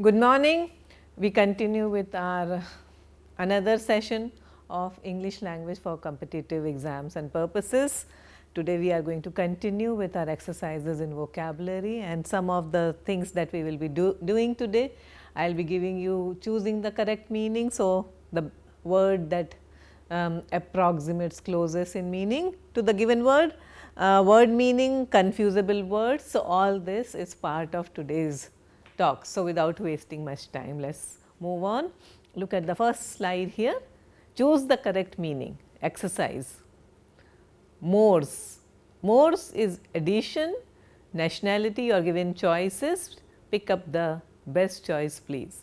Good morning. We continue with our another session of English language for competitive exams and purposes. Today we are going to continue with our exercises in vocabulary and some of the things that we will be doing today. I will be giving you choosing the correct meaning. So, the word that approximates closest in meaning to the given word, word meaning, confusable words. So, all this is part of today's talk. So, without wasting much time, let us move on. Look at the first slide here. Choose the correct meaning. Exercise. Mores. Mores is addition, nationality or given choices. Pick up the best choice please.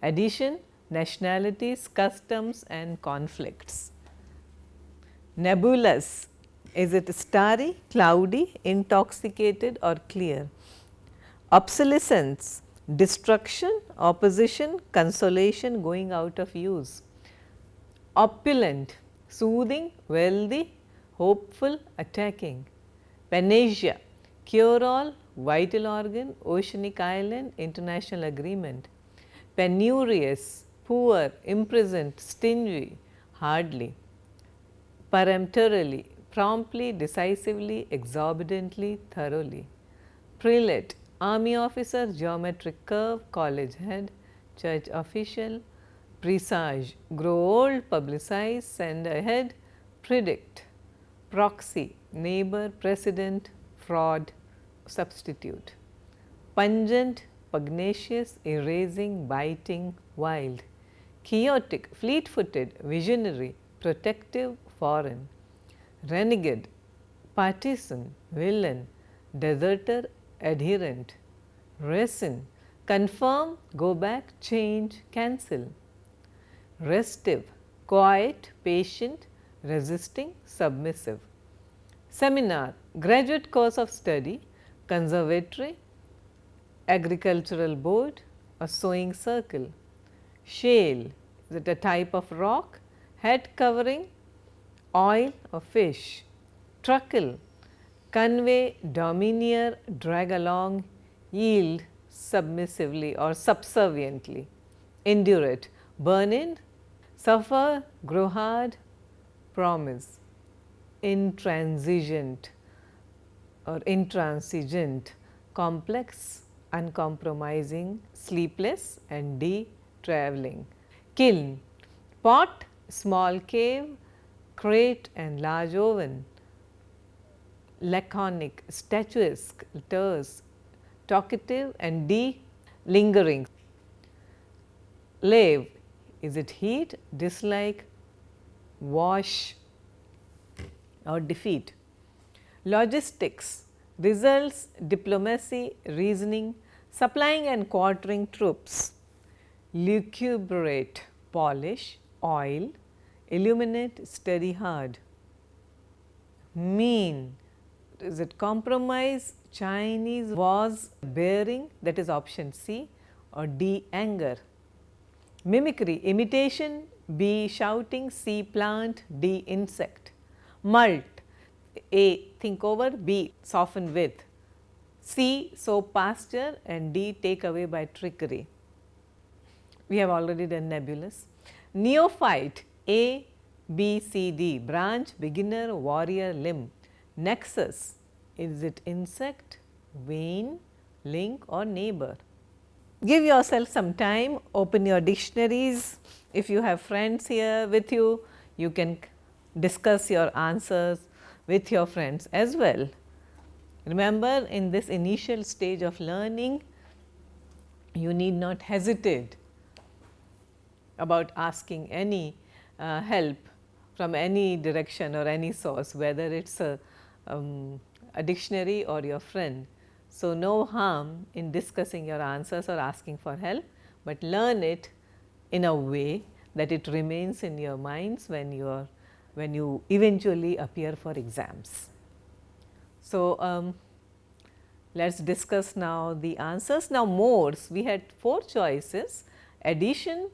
Addition, nationalities, customs and conflicts. Nebulous. Is it starry, cloudy, intoxicated or clear? Obsolescence, destruction, opposition, consolation, going out of use. Opulent, soothing, wealthy, hopeful, attacking. Panacea, cure all, vital organ, oceanic island, international agreement. Penurious, poor, imprisoned, stingy, hardly. Peremptorily, promptly, decisively, exorbitantly, thoroughly. Prelate, army officer, geometric curve, college head, church official. Presage, grow old, publicize, send ahead, predict. Proxy, neighbor, precedent, fraud, substitute. Pungent, pugnacious, erasing, biting, wild. Chaotic, fleet-footed, visionary, protective, foreign. Renegade, partisan, villain, deserter, adherent. Resin, confirm, go back, change, cancel. Restive, quiet, patient, resisting, submissive. Seminar, graduate course of study, conservatory, agricultural board, a sewing circle. Shale, is it a type of rock? Head covering, oil or fish. Truckle, convey, domineer, drag along, yield submissively or subserviently. Endurate, burn in, suffer, grow hard, promise. Intransigent or intransigent, complex, uncompromising, sleepless and travelling. Kiln, pot, small cave, crate and large oven. Laconic, statuesque, terse, talkative and lingering. Lave, is it heat, dislike, wash or defeat. Logistics, results, diplomacy, reasoning, supplying and quartering troops. Lucubrate, polish, oil, illuminate, study hard. Mean, is it compromise, Chinese, was, bearing, that is option C or D, anger. Mimicry, imitation, B, shouting, C, plant, D, insect. Mult, A, think over, B, soften with, C, sow pasture and D, take away by trickery. We have already done nebulous. Neophyte, A, B, C, D, branch, beginner, warrior, limb. Nexus, is it insect, vein, link or neighbor. Give yourself some time, open your dictionaries. If you have friends here with you, you can discuss your answers with your friends as well. Remember, in this initial stage of learning, you need not hesitate about asking any help from any direction or any source, whether it is a dictionary or your friend. So, no harm in discussing your answers or asking for help, but learn it in a way that it remains in your minds when you eventually appear for exams. So, let us discuss now the answers. Now, modes, we had 4 choices, addition,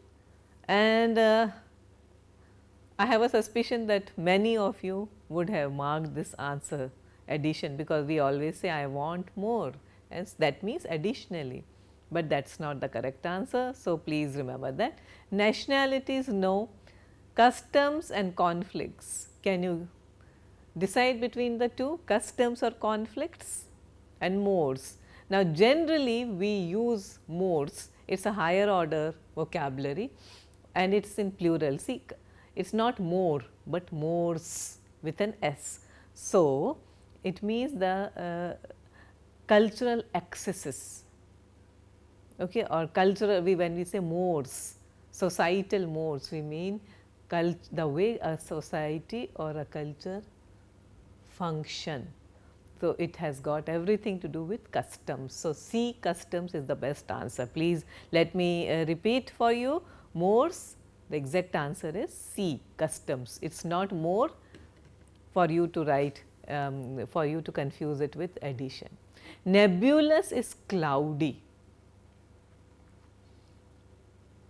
and I have a suspicion that many of you would have marked this answer addition, because we always say I want more, and that means additionally. but that is not the correct answer. So, please remember that. Nationalities, no. Customs and conflicts, can you decide between the two, customs or conflicts? And modes. Now, generally we use modes, it is a higher order vocabulary and it is in plural. See, it is not more, but modes with an S. So, it means the cultural excesses, okay, or cultural, when we say modes, societal modes, we mean the way a society or a culture function. So, it has got everything to do with customs. So, C, customs is the best answer. Please let me repeat for you, modes, the exact answer is C, customs. It is not more for you to write, for you to confuse it with addition. Nebulous is cloudy.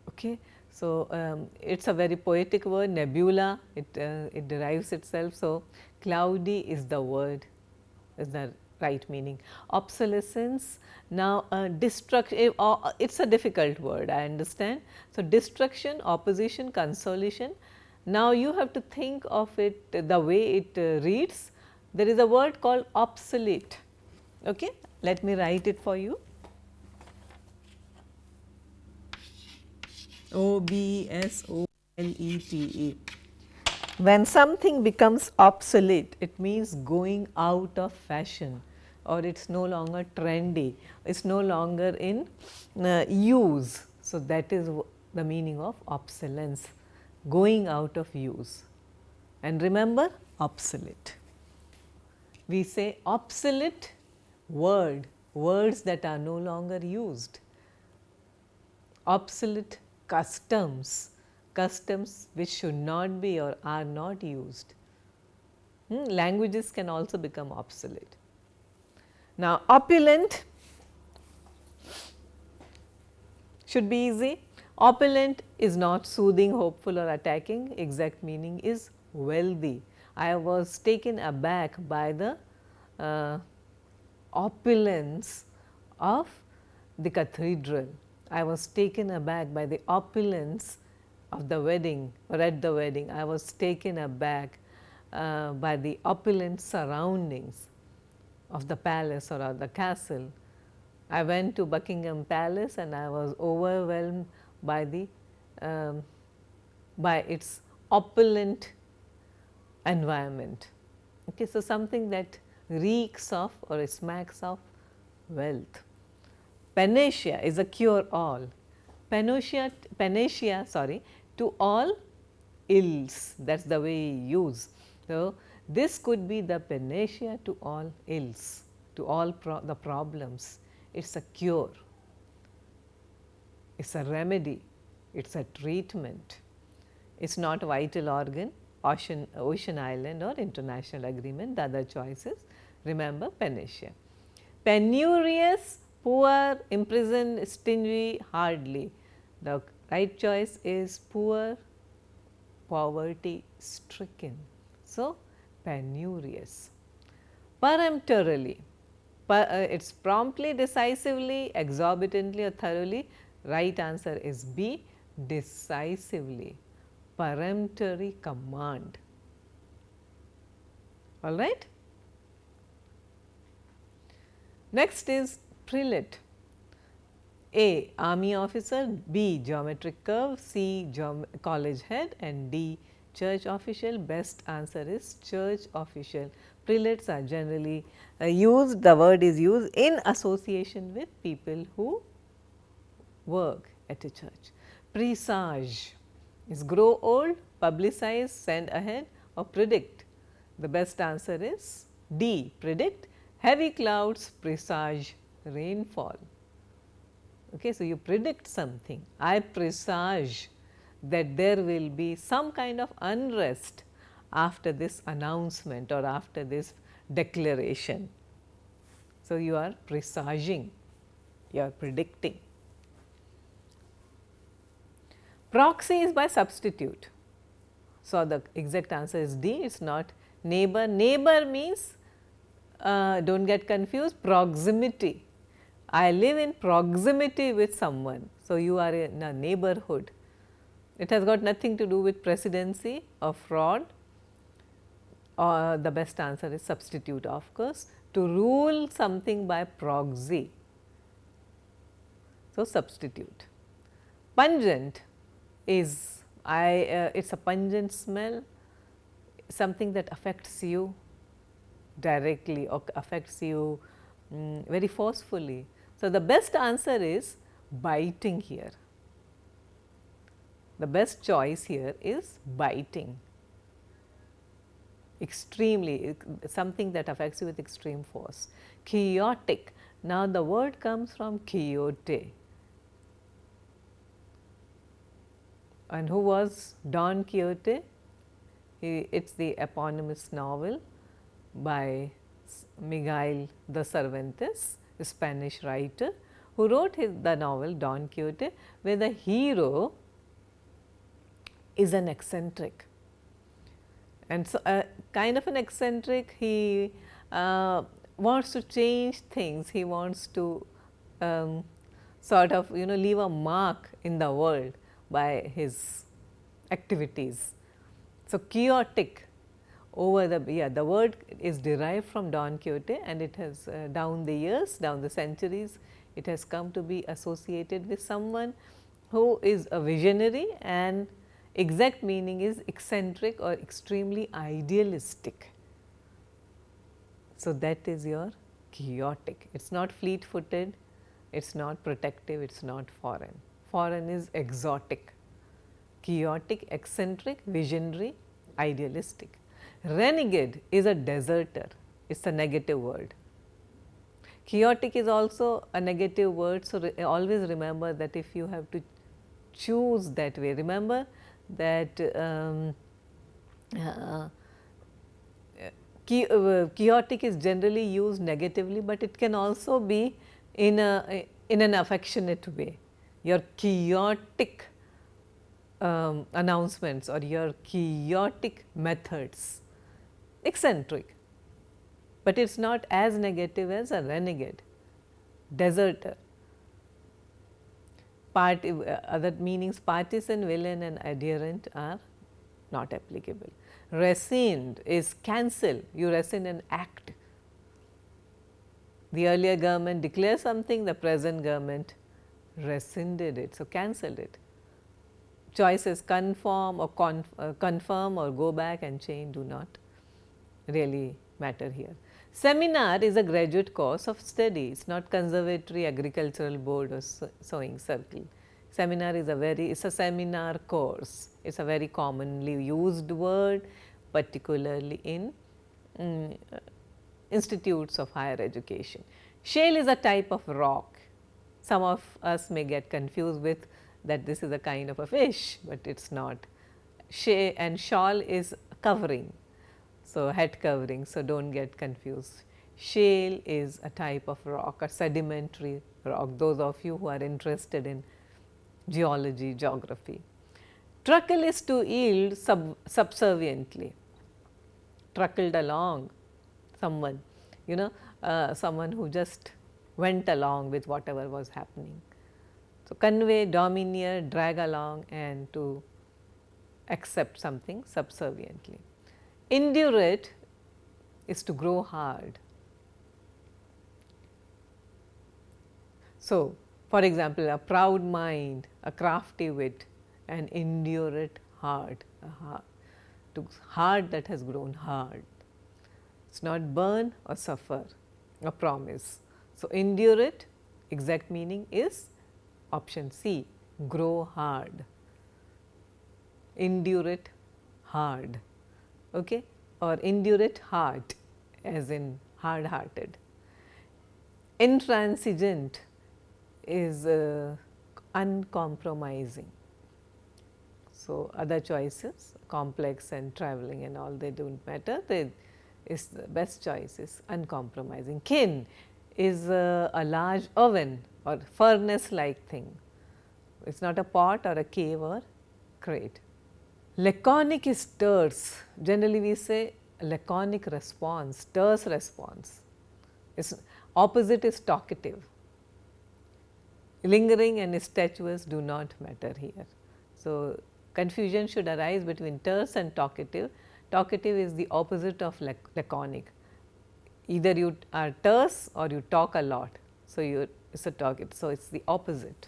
Okay. So, it is a very poetic word, nebula, it derives itself. So, cloudy is the word, is the right meaning. Obsolescence, now destruction, it is a difficult word, I understand. So, destruction, opposition, consolation. Now, you have to think of it the way it reads. There is a word called obsolete. Okay? Let me write it for you. O-B-S-O-L-E-T-E. When something becomes obsolete, it means going out of fashion, or it is no longer trendy, it is no longer in use. So, that is the meaning of obsolescence, going out of use. And remember, obsolete. We say obsolete word, words that are no longer used. Obsolete customs, customs which should not be or are not used. Languages can also become obsolete. Now, opulent should be easy. Opulent is not soothing, hopeful or attacking, exact meaning is wealthy. I was taken aback by the opulence of the cathedral. I was taken aback by the opulence of the wedding, or at the wedding. I was taken aback by the opulent surroundings of the palace or of the castle. I went to Buckingham Palace and I was overwhelmed by the by its opulent environment. Okay, so, something that reeks of or smacks of wealth. Panacea is a cure all. Panacea, sorry, to all ills, that is the way you use. So, this could be the panacea to all ills, to all the problems. It is a cure, it is a remedy, it is a treatment. It is not vital organ, ocean island or international agreement, the other choices. Remember panacea. Penurious, poor, imprisoned, stingy, hardly. The right choice is poor, poverty stricken. So, penurious. Peremptorily, it is promptly, decisively, exorbitantly or thoroughly. Right answer is B, decisively. Peremptory command. All right. Next is prelate. A, army officer, B, geometric curve, C, college head and D, church official. Best answer is church official. Prelates are generally used, the word is used in association with people who work at a church. Presage is grow old, publicize, send ahead or predict. The best answer is D, predict. Heavy clouds presage rainfall. Okay, so, you predict something. I presage that there will be some kind of unrest after this announcement or after this declaration. So, you are presaging, you are predicting. Proxy is by substitute. So, the exact answer is D, it is not neighbor. Neighbor means, do not get confused, proximity. I live in proximity with someone. So, you are in a neighborhood. It has got nothing to do with presidency or fraud, or the best answer is substitute, of course, to rule something by proxy. So, substitute. Pungent is it's a pungent smell, something that affects you directly or affects you very forcefully. So, the best answer is biting here. The best choice here is biting, extremely, something that affects you with extreme force. Chaotic, now the word comes from Quixote. And who was Don Quixote? It is the eponymous novel by Miguel de Cervantes, a Spanish writer, who wrote the novel Don Quixote, where the hero is an eccentric. And so, kind of an eccentric, he wants to change things, he wants to sort of leave a mark in the world by his activities. So, chaotic over the word is derived from Don Quixote, and it has down the years, down the centuries, it has come to be associated with someone who is a visionary, and exact meaning is eccentric or extremely idealistic. So, that is your chaotic. It is not fleet footed, it is not protective, it is not foreign. Foreign is exotic. Chaotic, eccentric, visionary, idealistic. Renegade is a deserter, it is a negative word. Chaotic is also a negative word, so always remember that if you have to choose that way, remember that chaotic is generally used negatively, but it can also be in an affectionate way. Your chaotic announcements or your chaotic methods, eccentric, but it is not as negative as a renegade, deserter. Other meanings, partisan, villain and adherent are not applicable. Rescind is cancel, you rescind an act. The earlier government declared something, the present government rescinded it, so cancelled it. Choices conform or confirm or go back and change do not really matter here. Seminar is a graduate course of study, it is not conservatory, agricultural board or sewing circle. Seminar is it's a seminar course, it is a very commonly used word, particularly in institutes of higher education. Shale is a type of rock. Some of us may get confused with that this is a kind of a fish, but it is not. And shawl is covering, so head covering, so do not get confused. Shale is a type of rock, a sedimentary rock, those of you who are interested in geology, geography. Truckle is to yield subserviently, truckled along, someone, someone who just went along with whatever was happening. So, convey, domineer, drag along and to accept something subserviently. Indurate is to grow hard. So, for example, a proud mind, a crafty wit, an indurate heart, to heart that has grown hard. It is not burn or suffer, a promise. So, indurate, exact meaning is option C, grow hard, indurate hard, okay, or indurate heart as in hard hearted. Intransigent is uncompromising. So, other choices, complex and travelling and all, they do not matter, the best choice is uncompromising. Kin is a large oven or furnace like thing, it is not a pot or a cave or crate. Laconic is terse, generally we say laconic response, terse response. Its opposite is talkative. Lingering and statuous do not matter here. So, confusion should arise between terse and talkative. Talkative is the opposite of laconic. Either you are terse or you talk a lot. So, you it's a talkative. So, it is the opposite.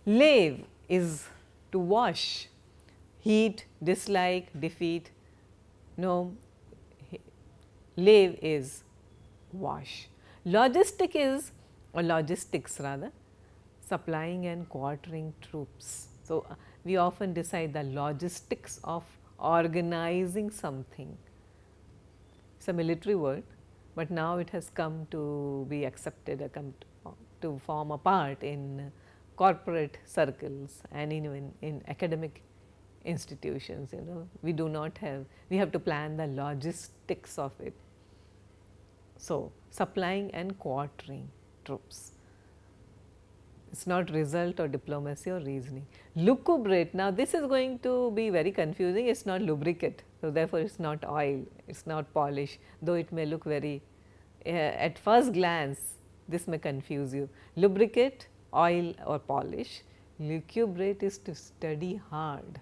Lave is to wash, heat, dislike, defeat. No, lave is wash. Logistic is, or logistics rather, supplying and quartering troops. So, we often decide the logistics of organizing something. It is a military word, but now it has come to be accepted, come to form a part in corporate circles and even in academic institutions. We do not have, we have to plan the logistics of it. So, supplying and quartering troops. It is not result or diplomacy or reasoning. Lucubrate, now this is going to be very confusing, it is not lubricate. So, therefore, it is not oil, it is not polish, though it may look very, at first glance this may confuse you. Lubricate, oil or polish, lucubrate is to study hard.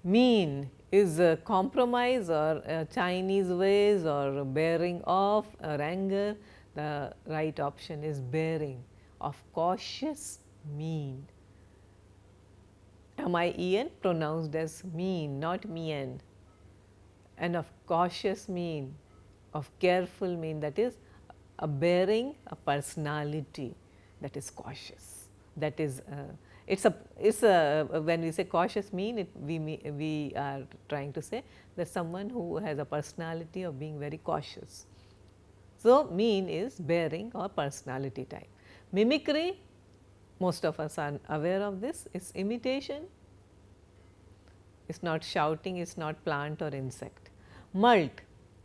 Mean is a compromise or Chinese ways or bearing off or anger. The right option is bearing of cautious mien. M-I-E-N pronounced as mean, not mien, and of cautious mien, of careful mien, that is a bearing, a personality that is cautious. That is it's a when we say cautious mien, we are trying to say that someone who has a personality of being very cautious. So, mien is bearing or personality type. Mimicry, most of us are aware of this, is imitation, it is not shouting, it is not plant or insect. Mult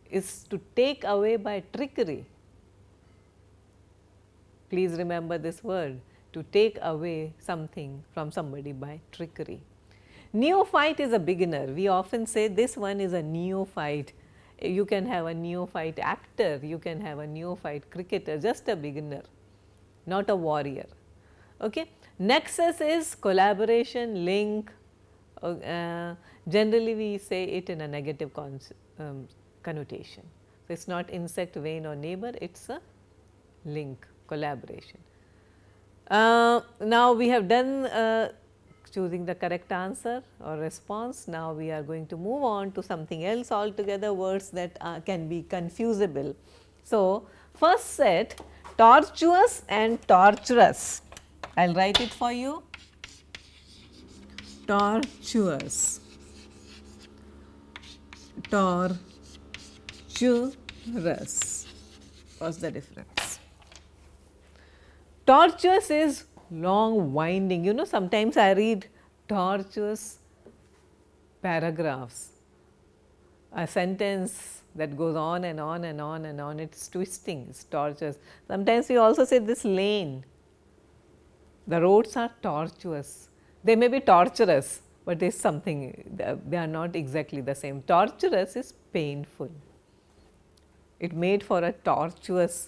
is to take away by trickery. Please remember this word, to take away something from somebody by trickery. Neophyte is a beginner. We often say this one is a neophyte. You can have a neophyte actor, you can have a neophyte cricketer, just a beginner, not a warrior. Okay. Nexus is collaboration, link. Generally, we say it in a negative connotation. So, it is not insect, vein or neighbor, it is a link, collaboration. Now, we have done choosing the correct answer or response. Now, we are going to move on to something else altogether, words that can be confusable. So, first set tortuous and torturous. I will write it for you. Tortuous, tortuous. What's the difference? Tortuous is long winding, sometimes I read tortuous paragraphs, a sentence that goes on and on and on and on, it is twisting, it is tortuous. Sometimes we also say this lane, the roads are tortuous, they may be torturous, but there is something, they are not exactly the same. Torturous is painful, it made for a tortuous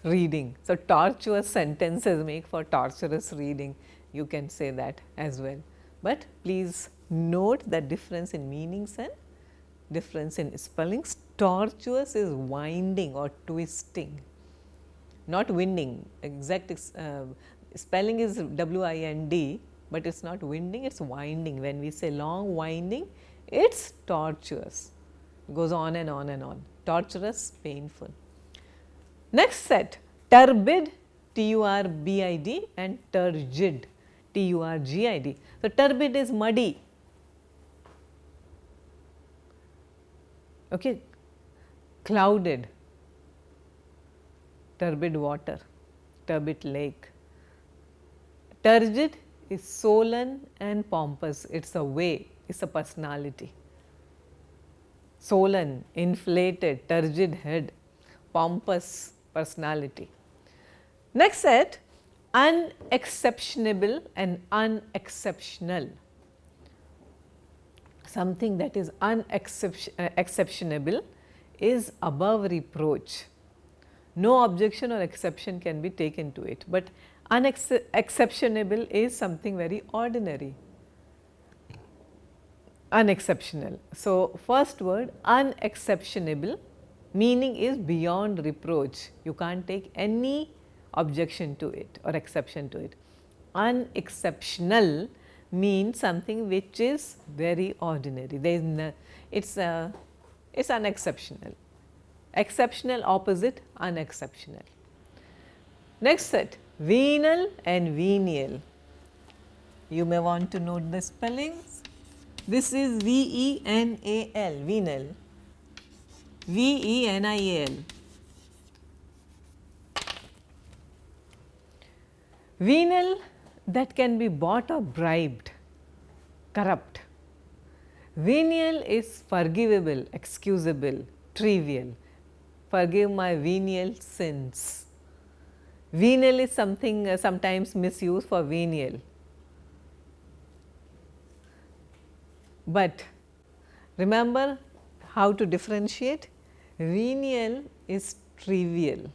reading. So, tortuous sentences make for torturous reading, you can say that as well. But please note the difference in meanings and difference in spellings. Tortuous is winding or twisting, not winding. Exact spelling is W-I-N-D, but it is not winding, it is winding. When we say long winding, it is tortuous, it goes on and on and on. Torturous, painful. Next set, turbid, T-U-R-B-I-D, and turgid, T-U-R-G-I-D. So, turbid is muddy, okay. Clouded, turbid water, turbid lake. Turgid is sullen and pompous, it is a way, it is a personality. Sullen, inflated, turgid head, pompous personality. Next set, unexceptionable and unexceptional. Something that is unexceptionable is above reproach. no objection or exception can be taken to it, but unexceptionable is something very ordinary, unexceptional. So, first word unexceptionable, meaning is beyond reproach, you can't take any objection to it or exception to it. Unexceptional means something which is very ordinary, there is no, it's unexceptional. Exceptional opposite unexceptional. Next set, venal and venial. You may want to note the spellings. This is V-E-N-A-L, venal, V-E-N-I-A-L. Venal, that can be bought or bribed, corrupt. Venial is forgivable, excusable, trivial. Forgive my venial sins. Venal is something sometimes misused for venial, but remember how to differentiate. Venial is trivial,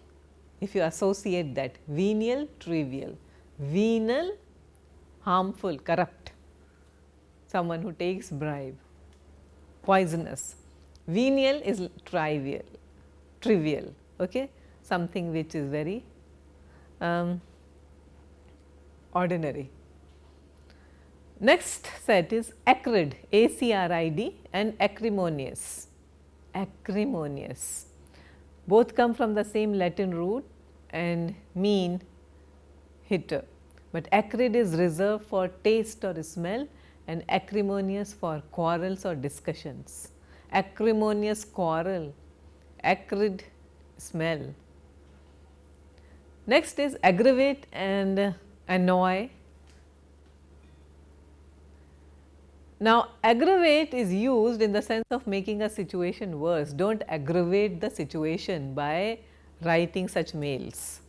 if you associate that, venial, trivial. Venal, harmful, corrupt, someone who takes bribe, poisonous. Venial is trivial, okay? Something which is very ordinary. Next set is acrid, A-C-R-I-D, and acrimonious. Acrimonious, both come from the same Latin root and mean hitter, but acrid is reserved for taste or smell and acrimonious for quarrels or discussions. Acrimonious quarrel, acrid smell. Next is aggravate and annoy. Now, aggravate is used in the sense of making a situation worse. Do not aggravate the situation by writing such mails.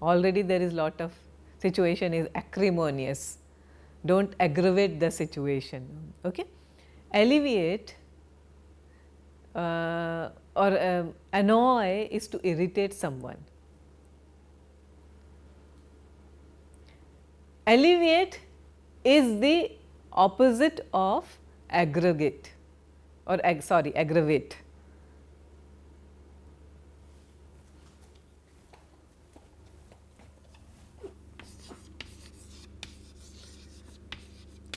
Already there is lot of situation is acrimonious. Do not aggravate the situation. Okay? Alleviate or annoy is to irritate someone. Alleviate is the opposite of aggravate or aggravate.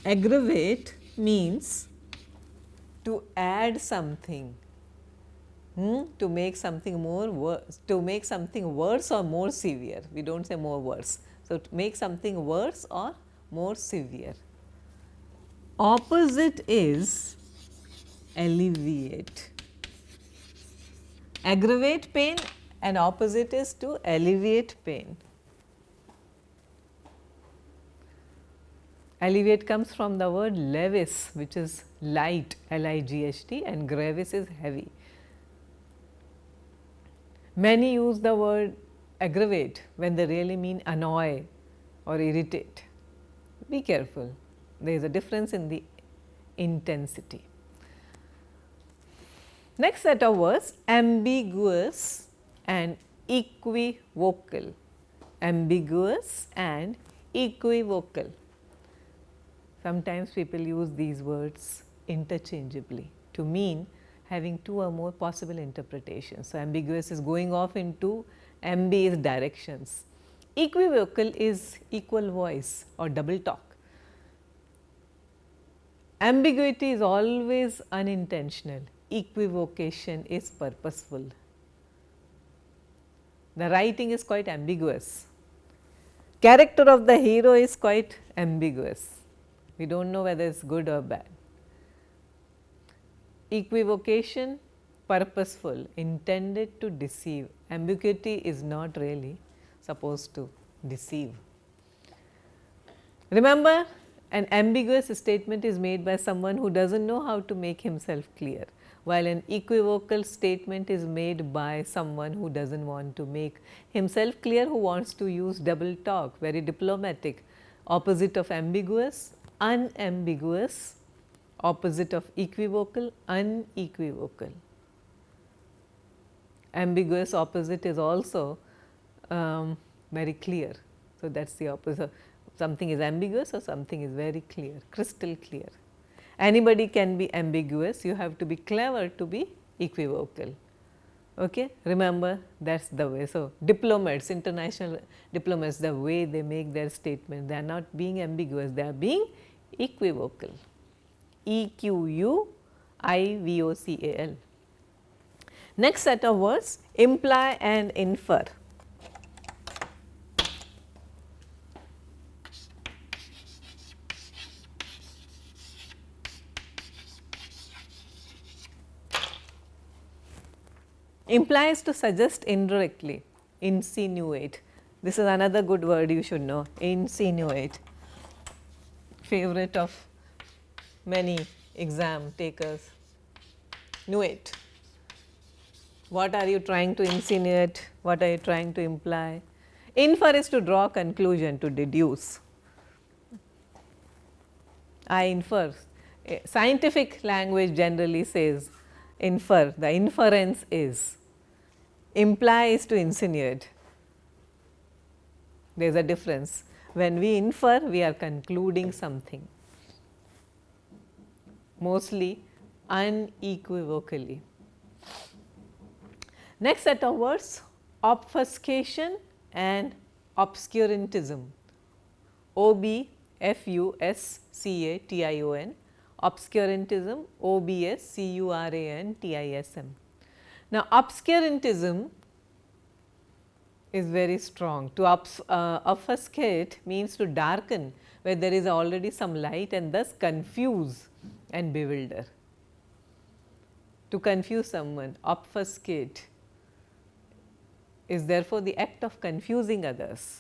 Aggravate means to add something, to make something worse, to make something worse or more severe. We do not say more worse. So, to make something worse or more severe. Opposite is alleviate. Aggravate pain and opposite is to alleviate pain. Alleviate comes from the word levis, which is light, L-I-G-H-T, and gravis is heavy. Many use the word aggravate when they really mean annoy or irritate. Be careful, there is a difference in the intensity. Next set of words, ambiguous and equivocal. Ambiguous and equivocal. Sometimes people use these words interchangeably to mean having two or more possible interpretations. So, ambiguous is going off into ambiguous directions. Equivocal is equal voice or double talk. Ambiguity is always unintentional, equivocation is purposeful. The writing is quite ambiguous. Character of the hero is quite ambiguous. We do not know whether it is good or bad. Equivocation, purposeful, intended to deceive. Ambiguity is not really supposed to deceive. Remember, an ambiguous statement is made by someone who does not know how to make himself clear, while an equivocal statement is made by someone who does not want to make himself clear, who wants to use double talk, very diplomatic. Opposite of ambiguous, unambiguous, opposite of equivocal, unequivocal. ambiguous opposite is also very clear. So, that is the opposite. Something is ambiguous or something is very clear, crystal clear. Anybody can be ambiguous, you have to be clever to be equivocal. Okay? Remember, that is the way. So, diplomats, international diplomats, the way they make their statement, they are not being ambiguous, they are being equivocal. EQUIVOCAL. Next set of words, imply and infer. Implies to suggest indirectly, insinuate. This is another good word you should know, insinuate, favorite of many exam takers. Nuate. What are you trying to insinuate? What are you trying to imply? Infer is to draw conclusion, to deduce. I infer. Scientific language generally says infer, the inference is. Imply is to insinuate. There is a difference. When we infer, we are concluding something, mostly unequivocally. Next set of words, obfuscation and obscurantism. OBFUSCATION, obscurantism, OBSCURANTISM. Now, obscurantism is very strong. To obfuscate means to darken where there is already some light and thus confuse and bewilder. To confuse someone, obfuscate is therefore the act of confusing others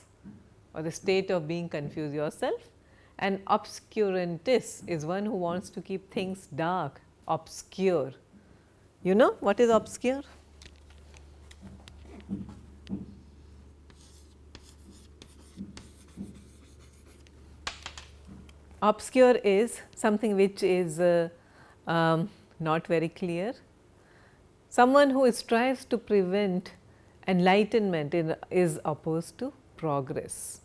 or the state of being confused yourself, and obscurantist is one who wants to keep things dark, obscure. You know what is obscure? Obscure is something which is not very clear. Someone who strives to prevent enlightenment is opposed to progress.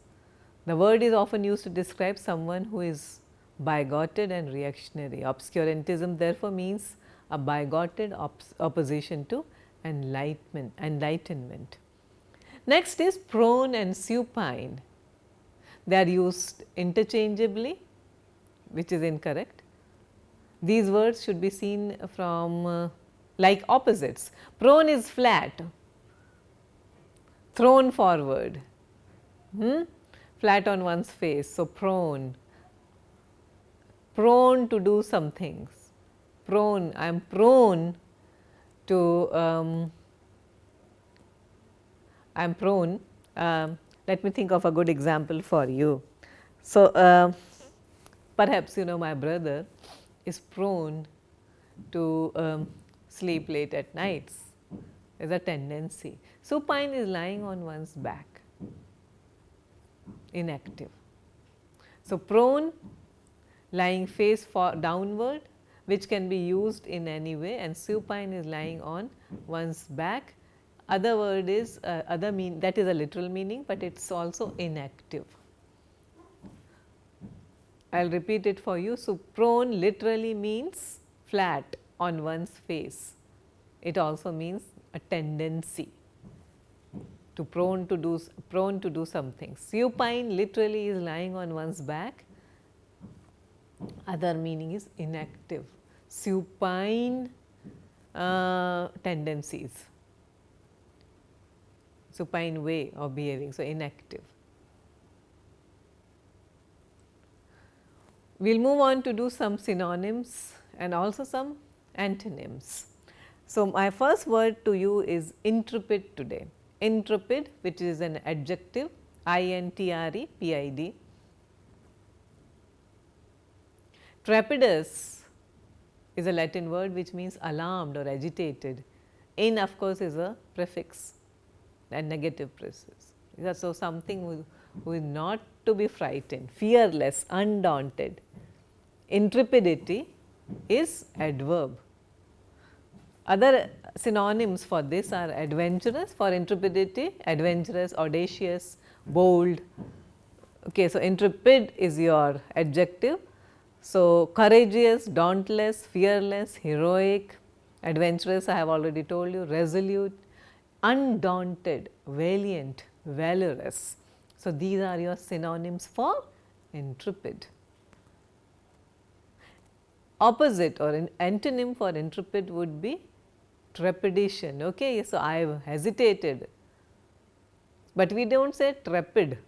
The word is often used to describe someone who is bigoted and reactionary. Obscurantism therefore means a bigoted opposition to enlightenment. Next is prone and supine. They are used interchangeably, which is incorrect. These words should be seen from like opposites. Prone is flat, thrown forward, flat on one's face. So, prone to do some things. Prone, I am prone to, I am prone, let me think of a good example for you. So, perhaps you know my brother is prone to sleep late at nights, there is a tendency. Supine is lying on one's back, inactive. So, prone, lying face downward, which can be used in any way, and supine is lying on one's back. Other word is that is a literal meaning, but it is also inactive. I will repeat it for you. So, prone literally means flat on one's face. It also means a tendency to prone to do something. Supine literally is lying on one's back. Other meaning is inactive. Supine tendencies, supine way of behaving, so inactive. We will move on to do some synonyms and also some antonyms. So, my first word to you is intrepid today. Intrepid, which is an adjective, INTREPID. Trepidus is a Latin word which means alarmed or agitated. In, of course, is a prefix and negative prefix. So, something who is not to be frightened, fearless, undaunted. Intrepidity is adverb. Other synonyms for this are adventurous for intrepidity, adventurous, audacious, bold. Okay, so intrepid is your adjective. So, courageous, dauntless, fearless, heroic, adventurous I have already told you, resolute, undaunted, valiant, valorous. So, these are your synonyms for intrepid. Opposite or an antonym for intrepid would be trepidation. Okay, so I have hesitated, but we do not say trepid.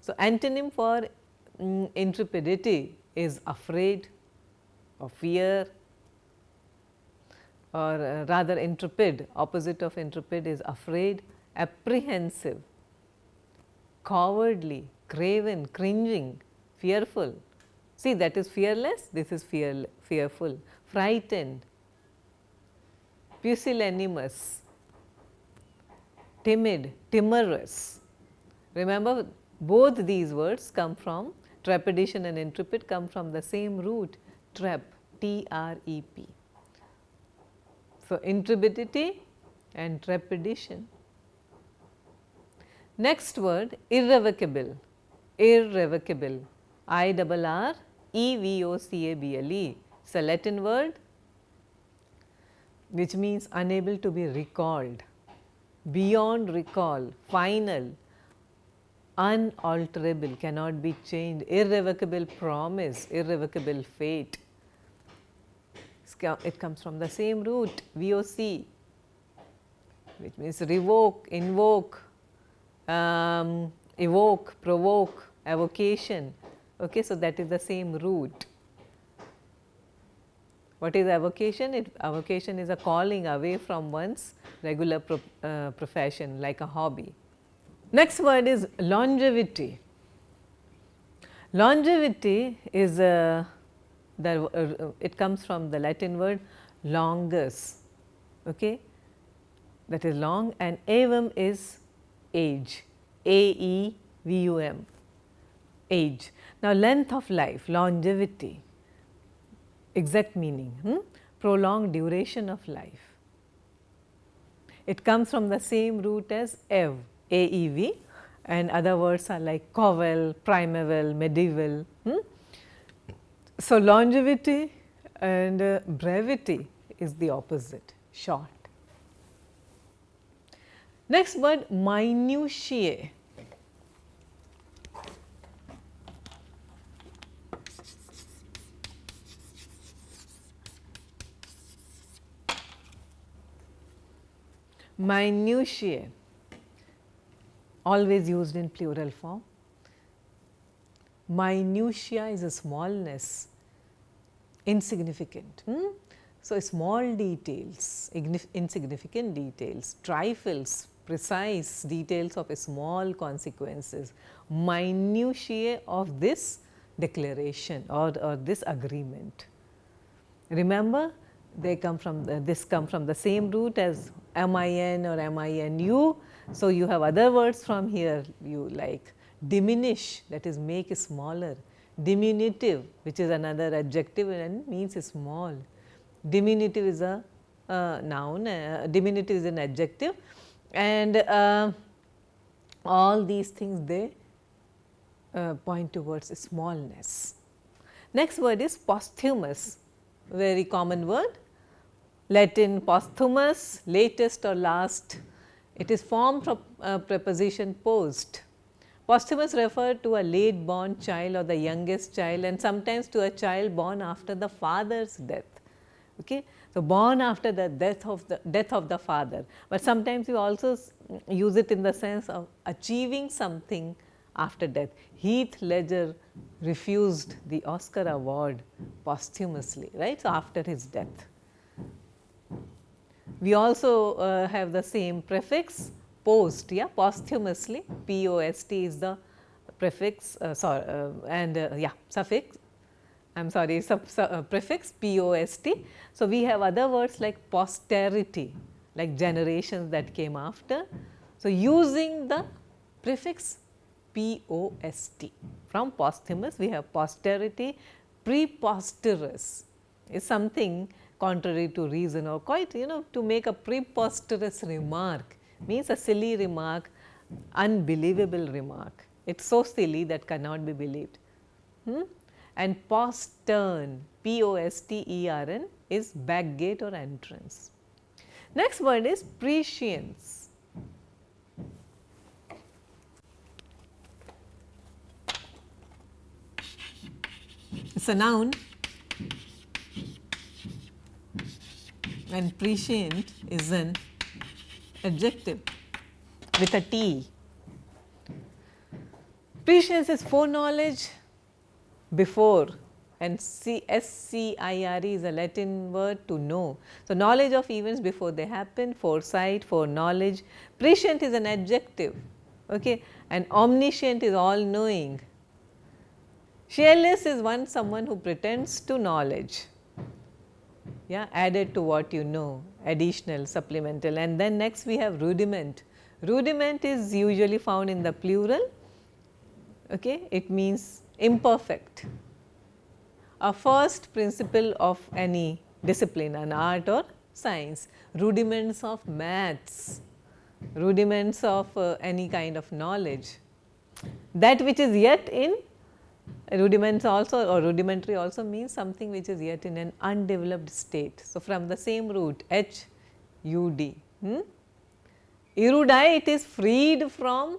So, antonym for intrepidity is afraid or fear, or rather intrepid, opposite of intrepid is afraid, apprehensive, cowardly, craven, cringing, fearful. See, that is fearless, this is fearful, frightened, pusillanimous, timid, timorous. Remember, both these words come from trepidation and intrepid come from the same root, trep, T-R-E-P. So, intrepidity and trepidation. Next word, irrevocable, irrevocable, I-R-R-E-V-O-C-A-B-L-E. It is a Latin word which means unable to be recalled, beyond recall, final, unalterable, cannot be changed, irrevocable promise, irrevocable fate. It comes from the same root, VOC, which means revoke, invoke, evoke, provoke, avocation. Okay, so that is the same root. What is avocation? Avocation is a calling away from one's regular profession, like a hobby. Next word is longevity. Longevity is it comes from the Latin word longus, okay, that is long, and aevum is age, A-E-V-U-M, age. Now, length of life, longevity, exact meaning, prolonged duration of life. It comes from the same root as ev, A-E-V, and other words are like covel, primeval, medieval. So, longevity and brevity is the opposite, short. Next word, minutiae. Minutiae, always used in plural form. Minutia is a smallness, insignificant. So, small details, insignificant details, trifles, precise details of small consequences, minutiae of this declaration or this agreement. Remember, they come from the same root as min or minu. So, you have other words from here, you like diminish, that is make smaller, diminutive, which is another adjective and means small. Diminutive is a noun, diminutive is an adjective, and all these things they point towards smallness. Next word is posthumous, very common word, Latin posthumous, latest or last. It is formed from preposition post. Posthumous refer to a late born child or the youngest child, and sometimes to a child born after the father's death. Okay. So, born after the death of the father, but sometimes we also use it in the sense of achieving something after death. Heath Ledger refused the Oscar award posthumously, right. So, after his death. We also have the same prefix post, yeah, posthumously, P-O-S-T is the prefix, suffix, I am sorry, prefix P-O-S-T. So, we have other words like posterity, like generations that came after. So, using the prefix P-O-S-T, from posthumous we have posterity. Preposterous is something contrary to reason, or quite to make a preposterous remark, means a silly remark, unbelievable remark. It is so silly that cannot be believed. And postern, Postern, is back gate or entrance. Next word is prescience. It is a noun, and prescient is an adjective with a T. Prescience is foreknowledge before, and SCIRE is a Latin word to know. So, knowledge of events before they happen, foresight, foreknowledge. Prescient is an adjective, okay, and omniscient is all knowing. Careless is someone who pretends to knowledge, yeah, added to what you know, additional, supplemental. And then next we have rudiment. Rudiment is usually found in the plural, okay, it means imperfect. A first principle of any discipline, an art or science, rudiments of maths, rudiments of any kind of knowledge. That which is yet in rudiments also, or rudimentary also means something which is yet in an undeveloped state. So, from the same root HUD. Erudite is freed from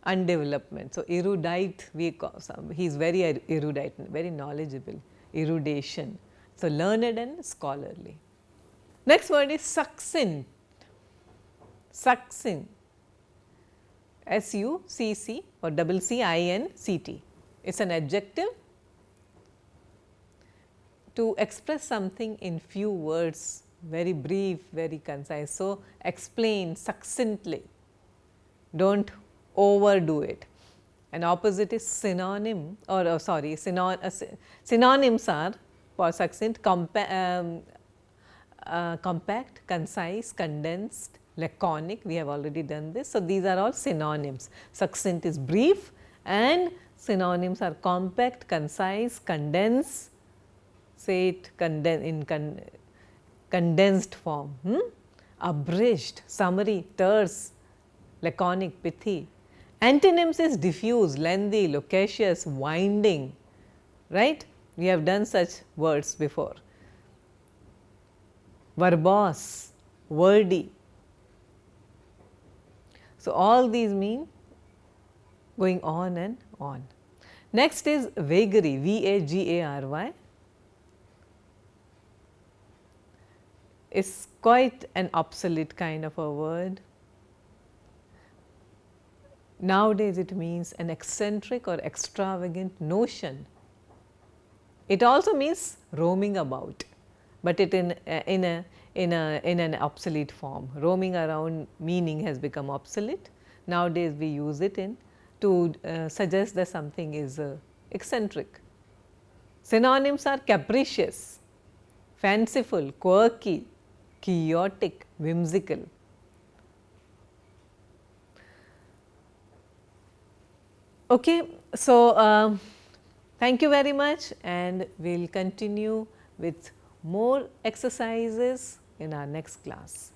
undevelopment. So, erudite, we call he is very erudite, very knowledgeable, erudition. So, learned and scholarly. Next word is succinct. Succinct, SUCC or CCINCT. It is an adjective to express something in few words, very brief, very concise. So, explain succinctly, do not overdo it. And opposite is synonym, or synonyms are for succinct, compact, concise, condensed, laconic. We have already done this. So, these are all synonyms. Succinct is brief and synonyms are compact, concise, condensed, say it in condensed form, abridged, summary, terse, laconic, pithy. Antonyms is diffuse, lengthy, loquacious, winding, right. We have done such words before. Verbose, wordy. So, all these mean going on and on. Next is vagary, VAGARY. Is quite an obsolete kind of a word. Nowadays it means an eccentric or extravagant notion. It also means roaming about, but it in an obsolete form. Roaming around meaning has become obsolete. Nowadays we use it to suggest that something is eccentric. Synonyms are capricious, fanciful, quirky, chaotic, whimsical. Okay, so thank you very much, and we will continue with more exercises in our next class.